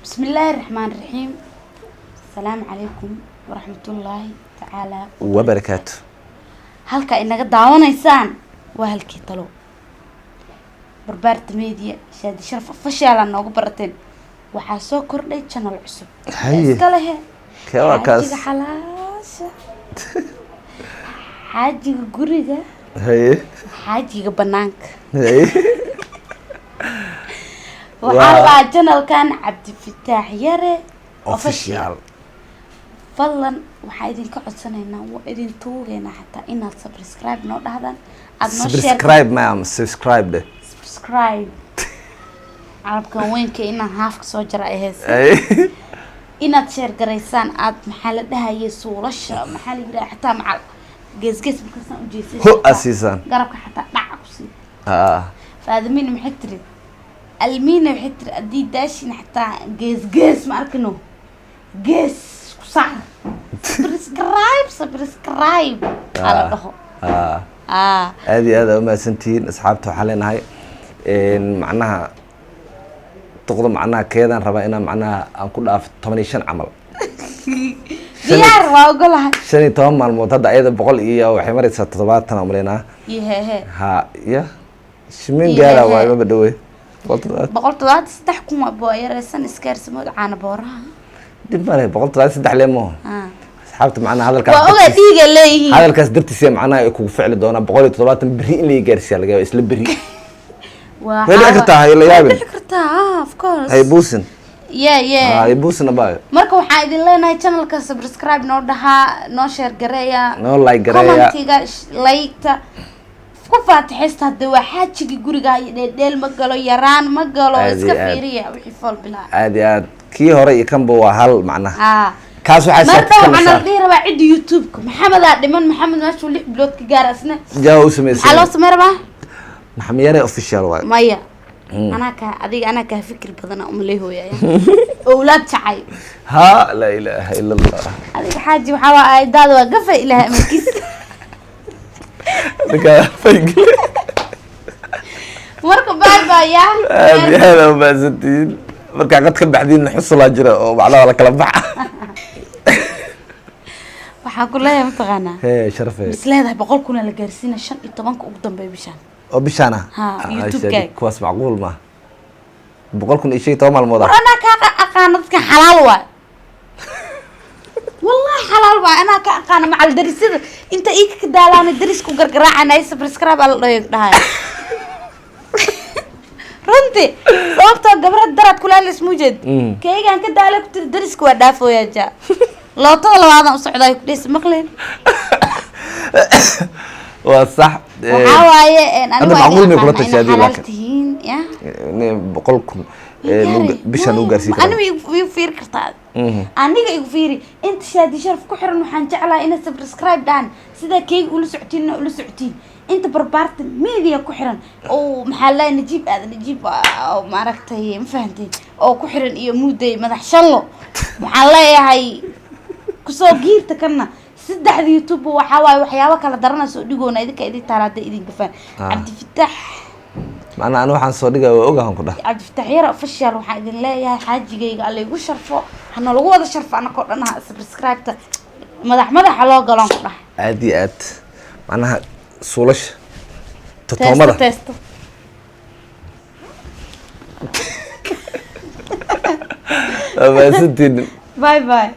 بسم الله الرحمن الرحيم. السلام عليكم ورحمة الله تعالى وبركاته. halka inaga daawanaysaan waa halkii talo barbaarta media shaadi sharaf fashaala noogu barateen waxaa soo kordhay channel cusub iska leh kaas xalaasha xaajiga guriga xaajiga banaanka waxaa la channelkan Cabdi Fataax Yare official fadlan waxaa idinka codsanaynaa waa idin tuugeena xataa inaad subscribe noo dhahdaan aad noo share subscribe alkan weynka inaan haafka soo jara ay heesay inaad share garaysaan aad maxaa la dhahaye suulasha maxaa la yiraahdaa xataa macal gees markaas u jeesay ho asiisan garabka xataa dhac ku sii faadimiin maxay tiri almiina waxay tiri adii daashin xataa gees ma arkino gees صح سبسكرايب على ضهو هذه ما سنتين اصحابته حالنا هاي معناها تقضى معناها كذا ربعنا معناها نكون في 8 عمل ديار واقولها شنو تمام مع المعتاد ايضا بقول ايه وحي مريت 7 عملنا ها يا شمين قالها واي ما بدوي بقولت هذا تحكم ابو يرسن اسكارسمود عنا بورها دبره بقولت لا صدح ليمو اصحابت معنا هذا الكاس واوغا ديغا ليه هذا الكاس درتي معنا كو فعل دونا 170 بري اللي يغارسي laga isla bari wada kartaa hay la yaabin kartaa of course hay buusin yeah hay buusin baa marka waxa idin leenahay channelka subscribe noo dhaha noo share gareeya noo like gareeya commentiga like ku faatixista hada waxa jigi guriga dheel ma galo yaraan ma galo iska fiiriya wixii fol bilaa aad kii hore iyo kanba waa hal macnaha kaas waxa marka waxaan dhiiraba cid YouTube maxamed dhiman maxamed meeshu 6 bilood ka gaar asna jaaw sameeyay halo sameerba maxamed yare official waay maya ana ka fikir badan oo leeyahay awlaad jacay ha la ilaaha illa allah adiga xaaji waxa waa aydaad waa gafa ilaahay markiis ninka faygi marka bye ya hada ma santiin marka qad ka baxdiin xusla jira oo bacda la kala bax waxa ku leeyahay mataqaana sharafay isleedahay 100 kun la gaarsiina 15 ugu dambeey bishaan oo bishaana youtube kuwaas macquul ma 100 kun ishay toban maalmood ana ka aqaan dadka xalaal waa wallahi xalaal waa ana ka aqaan macal darisada inta iika ka daalaan darisku gargaraacana subscribe al dhahay runtii sababtoo gabadha darad kula la ismu jeed keegan ka daalay ku tir darisku waa dhaafooyaa ja lootada labaadan u socday ku dhis maqleen waa sax waxa waaye anigu macquul ma kula tashaadi laakiin ya 100 kun bishan u gaarsiin karo anigu fiir kartaa aniga igu fiiri inta shaadi sharaf ku xiran waxaan jeclahay inaad subscribe daan sida keeg ula socotiin انت بربارت ميديا كحرن او محل نجيب هذا نجيب او ما عرفتي ما فهمتي او كحرن iyo muuday madax shallo waxaan leeyahay ku soo giirta kana saddexda youtube waxa waay waxyaabo kala daranayso dhigoona idinka idin taalaada idin gafaan Cabdi Fataax macna waxaan soo dhigaa waa ogahan ku dhax Cabdi Fataax Yare official waxaan idin leeyahay xaajigayga alla igu sharfo hana lagu wada sharfo anako dhanaha subscribe ta madax loo galan ku dhax aad macnaha suulash totomada testo ama sidin bye